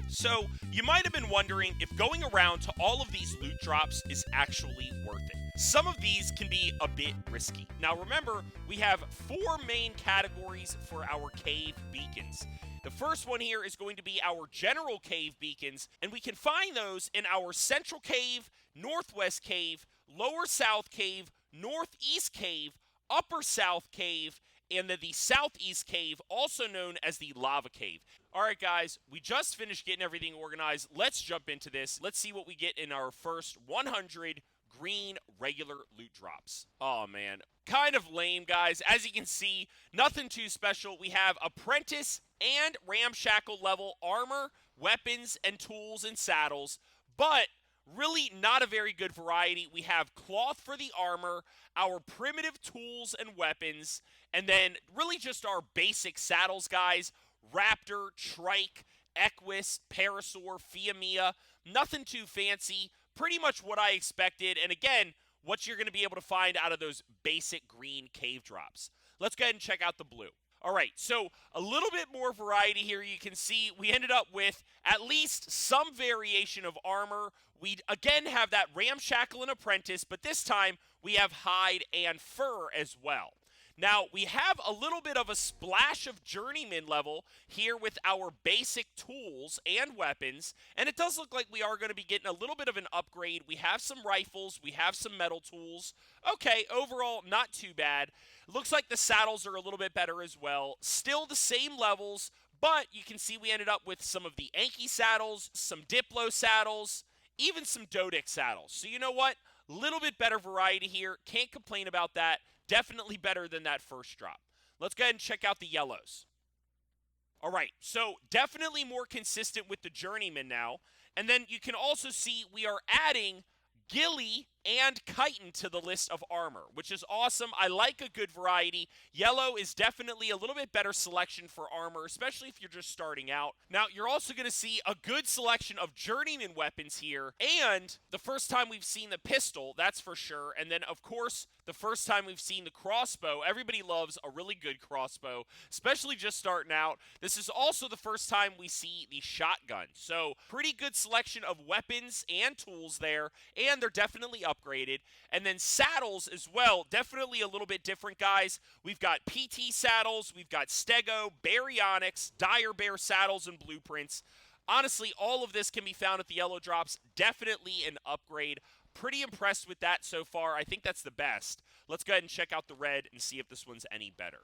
So, you might have been wondering if going around to all of these loot drops is actually worth it. Some of these can be a bit risky. Now, remember, we have 4 main categories for our cave beacons. The first one here is going to be our general cave beacons, and we can find those in our central cave, northwest cave, lower south cave, northeast cave, upper south cave, and then the southeast cave, also known as the lava cave. All right, guys, we just finished getting everything organized. Let's jump into this. Let's see what we get in our first 100 green regular loot drops. Oh, man. Kind of lame, guys. As you can see, nothing too special. We have apprentice and ramshackle level armor, weapons, and tools and saddles, but really not a very good variety. We have cloth for the armor, our primitive tools and weapons, and then really just our basic saddles, guys. Raptor, Trike, Equus, Parasaur, Fiamia. Nothing too fancy. Pretty much what I expected. And again, what you're going to be able to find out of those basic green cave drops. Let's go ahead and check out the blue. All right, so a little bit more variety here. You can see we ended up with at least some variation of armor. We again have that ramshackle and apprentice, but this time we have hide and fur as well. Now, we have a little bit of a splash of journeyman level here with our basic tools and weapons, and it does look like we are going to be getting a little bit of an upgrade. We have some rifles, we have some metal tools. Okay, overall, not too bad. Looks like the saddles are a little bit better as well. Still the same levels, but you can see we ended up with some of the Anki saddles, some Diplo saddles, even some Doedic saddles. So you know what? Little bit better variety here. Can't complain about that. Definitely better than that first drop. Let's go ahead and check out the yellows. All right, so definitely more consistent with the journeyman now. And then you can also see we are adding Ghillie and Chitin to the list of armor, which is awesome. I like a good variety. Yellow is definitely a little bit better selection for armor, especially if you're just starting out. Now, you're also going to see a good selection of journeyman weapons here, and the first time we've seen the pistol, that's for sure. And then, of course, the first time we've seen the crossbow. Everybody loves a really good crossbow, especially just starting out. This is also the first time we see the shotgun. So, pretty good selection of weapons and tools there, and they're definitely upgraded. And then saddles as well, definitely a little bit different, guys. We've got PT saddles, we've got Stego, Baryonyx, Dire Bear saddles and blueprints. Honestly, all of this can be found at the yellow drops. Definitely an upgrade. Pretty impressed with that so far. I think that's the best. Let's go ahead and check out the red and see if this one's any better.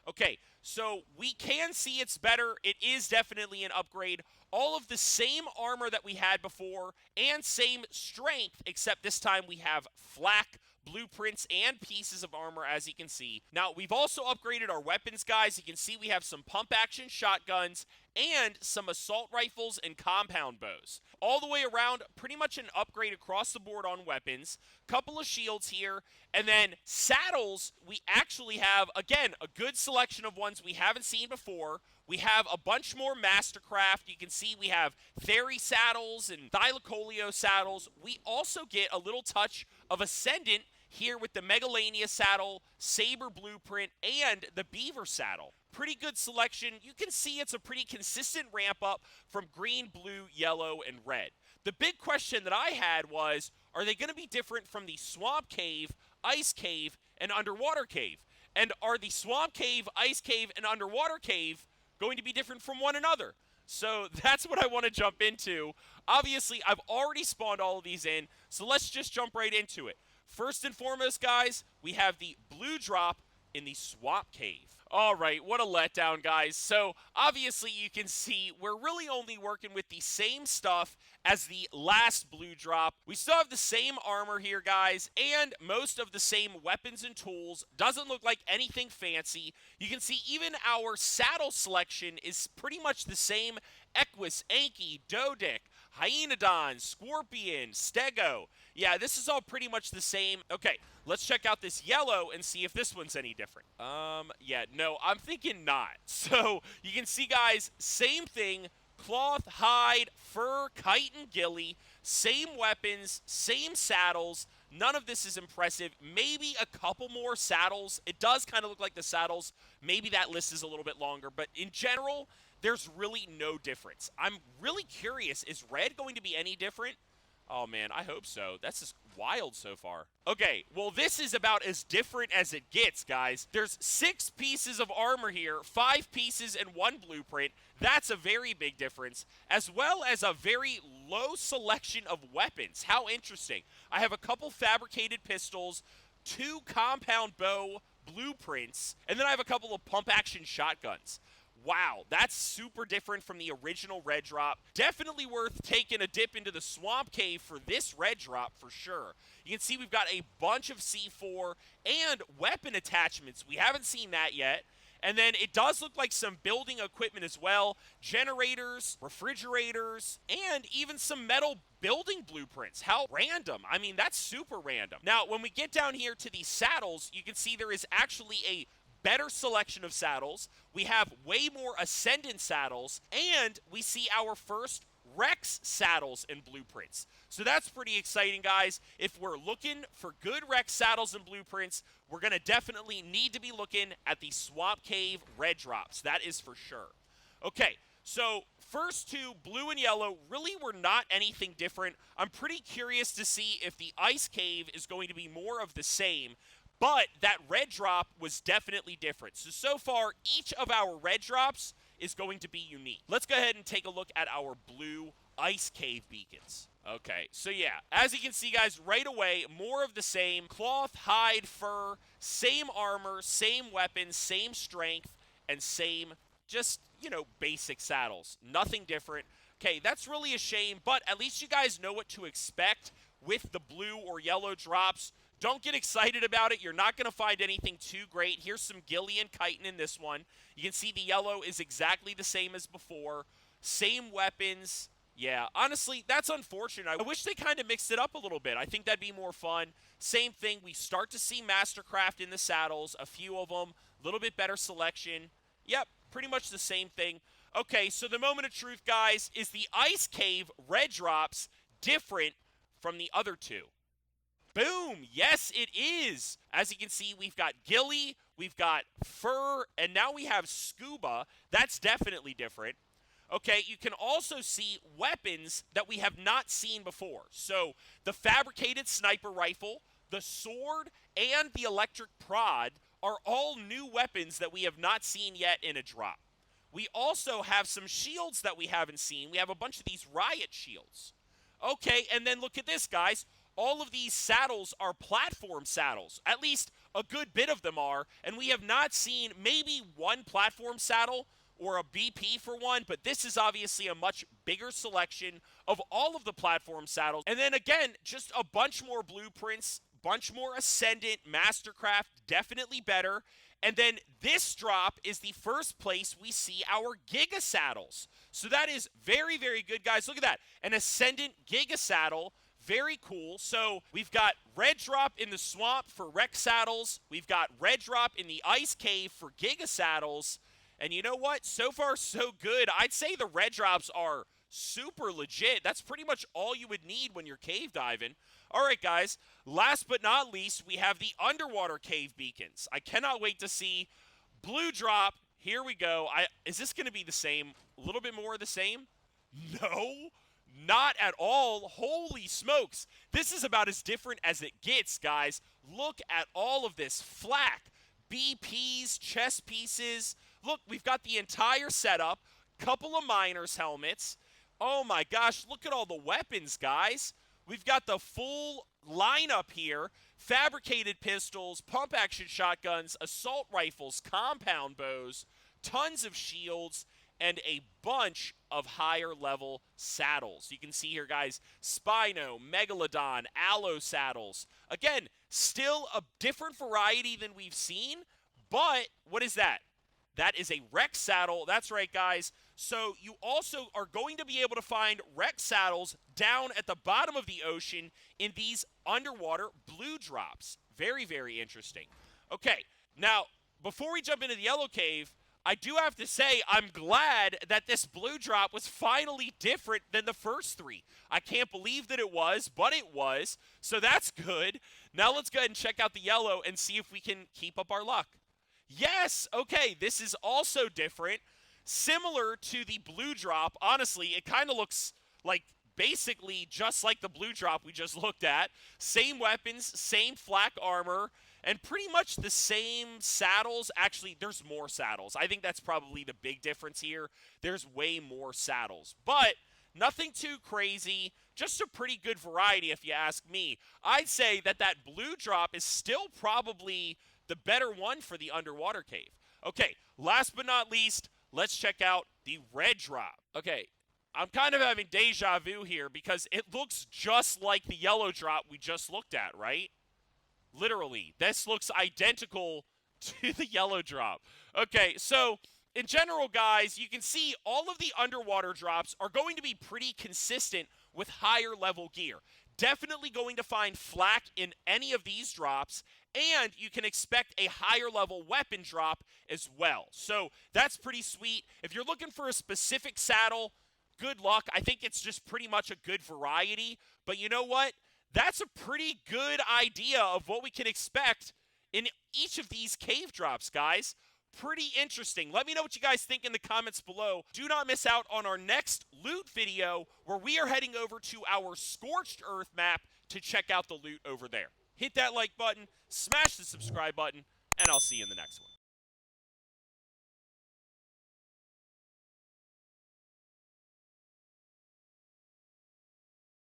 Okay, so we can see it's better. It is definitely an upgrade. All of the same armor that we had before and same strength, except this time we have flak, blueprints, and pieces of armor, as you can see. Now, we've also upgraded our weapons, guys. You can see we have some pump-action shotguns and some assault rifles and compound bows. All the way around, pretty much an upgrade across the board on weapons. Couple of shields here. And then saddles, we actually have, again, a good selection of ones we haven't seen before. We have a bunch more Mastercraft. You can see we have Theory saddles and Thylacoleo saddles. We also get a little touch of Ascendant here with the Megalania saddle, Saber blueprint, and the Beaver saddle. Pretty good selection. You can see it's a pretty consistent ramp up from green, blue, yellow, and red. The big question that I had was, are they going to be different from the Swamp Cave, Ice Cave, and Underwater Cave? And are the Swamp Cave, Ice Cave, and Underwater Cave going to be different from one another? So that's what I want to jump into. Obviously, I've already spawned all of these in, so let's just jump right into it. First and foremost, guys, we have the blue drop in the Swamp Cave. All right, what a letdown, guys. So, obviously, you can see we're really only working with the same stuff as the last blue drop. We still have the same armor here, guys, and most of the same weapons and tools. Doesn't look like anything fancy. You can see even our saddle selection is pretty much the same. Equus, Anki, Doedic, Hyaenodon, Scorpion, Stego. Yeah, this is all pretty much the same. Okay, let's check out this yellow and see if this one's any different. Yeah, no, I'm thinking not. So, you can see, guys, same thing. Cloth, hide, fur, chitin, ghillie. Same weapons, same saddles. None of this is impressive. Maybe a couple more saddles. It does kind of look like the saddles. Maybe that list is a little bit longer. But in general, there's really no difference. I'm really curious, is red going to be any different? Oh man, I hope so. That's just wild so far. Okay, well this is about as different as it gets, guys. There's 6 pieces of armor here, 5 pieces and 1 blueprint. That's a very big difference, as well as a very low selection of weapons. How interesting. I have a couple fabricated pistols, 2 compound bow blueprints, and then I have a couple of pump action shotguns. Wow, that's super different from the original red drop. Definitely worth taking a dip into the swamp cave for this red drop for sure. You can see we've got a bunch of C4 and weapon attachments. We haven't seen that yet. And then it does look like some building equipment as well. Generators, refrigerators, and even some metal building blueprints. How random. I mean, that's super random. Now, when we get down here to these saddles, you can see there is actually a better selection of saddles. We have way more Ascendant saddles, and we see our first Rex saddles and blueprints. So that's pretty exciting, guys. If we're looking for good Rex saddles and blueprints, we're going to definitely need to be looking at the Swamp Cave red drops. That is for sure. Okay, so first 2, blue and yellow, really were not anything different. I'm pretty curious to see if the Ice Cave is going to be more of the same. But that red drop was definitely different. So far, each of our red drops is going to be unique. Let's go ahead and take a look at our blue Ice Cave beacons. Okay, so yeah, as you can see, guys, right away, more of the same. Cloth, hide, fur, same armor, same weapons, same strength, and same, just, you know, basic saddles. Nothing different. Okay, that's really a shame, but at least you guys know what to expect with the blue or yellow drops. Don't get excited about it. You're not going to find anything too great. Here's some Gillian chitin in this one. You can see the yellow is exactly the same as before. Same weapons. Yeah, honestly, that's unfortunate. I wish they kind of mixed it up a little bit. I think that'd be more fun. Same thing. We start to see Mastercraft in the saddles. A few of them. A little bit better selection. Yep, pretty much the same thing. Okay, so the moment of truth, guys, is the Ice Cave red drops different from the other 2? Boom! Yes, it is! As you can see, we've got Gilly, we've got Fur, and now we have Scuba. That's definitely different. Okay, you can also see weapons that we have not seen before. So, the fabricated sniper rifle, the sword, and the electric prod are all new weapons that we have not seen yet in a drop. We also have some shields that we haven't seen. We have a bunch of these riot shields. Okay, and then look at this, guys. All of these saddles are platform saddles. At least a good bit of them are. And we have not seen maybe one platform saddle or a BP for one, but this is obviously a much bigger selection of all of the platform saddles. And then again, just a bunch more blueprints, bunch more Ascendant, Mastercraft, definitely better. And then this drop is the first place we see our Giga saddles. So that is very, very good, guys. Look at that. An Ascendant Giga saddle. Very cool. So we've got red drop in the swamp for Rex saddles. We've got red drop in the Ice Cave for Giga saddles. And you know what? So far, so good. I'd say the red drops are super legit. That's pretty much all you would need when you're cave diving. All right, guys. Last but not least, we have the underwater cave beacons. I cannot wait to see blue drop. Here we go. Is this going to be the same? A little bit more of the same? No. Not at all. Holy smokes. This is about as different as it gets, guys. Look at all of this flak. BPs, chest pieces. Look, we've got the entire setup. Couple of miners' helmets. Oh my gosh, look at all the weapons, guys. We've got the full lineup here. Fabricated pistols, pump-action shotguns, assault rifles, compound bows, tons of shields, and a bunch of higher-level saddles. You can see here, guys, Spino, Megalodon, Aloe saddles. Again, still a different variety than we've seen, but what is that? That is a Rex saddle. That's right, guys. So you also are going to be able to find Rex saddles down at the bottom of the ocean in these underwater blue drops. Very, very interesting. Okay, now, before we jump into the yellow cave, I do have to say I'm glad that this blue drop was finally different than the first 3. I can't believe that it was, but it was. So that's good. Now let's go ahead and check out the yellow and see if we can keep up our luck. Yes, okay, this is also different. similar to the blue drop. Honestly, it kind of looks like basically just like the blue drop we just looked at. Same weapons, same flak armor, and pretty much the same saddles. Actually, there's more saddles. I think that's probably the big difference here. There's way more saddles, but nothing too crazy. Just a pretty good variety, if you ask me. I'd say that that blue drop is still probably the better one for the underwater cave. Okay, last but not least, let's check out the red drop. Okay, I'm kind of having deja vu here because it looks just like the yellow drop we just looked at, right? Literally, this looks identical to the yellow drop. Okay, so in general, guys, you can see all of the underwater drops are going to be pretty consistent with higher level gear. Definitely going to find flak in any of these drops, and you can expect a higher level weapon drop as well. So that's pretty sweet. If you're looking for a specific saddle, good luck. I think it's just pretty much a good variety. But you know what? That's a pretty good idea of what we can expect in each of these cave drops, guys. Pretty interesting. Let me know what you guys think in the comments below. Do not miss out on our next loot video where we are heading over to our Scorched Earth map to check out the loot over there. Hit that like button, smash the subscribe button, and I'll see you in the next one.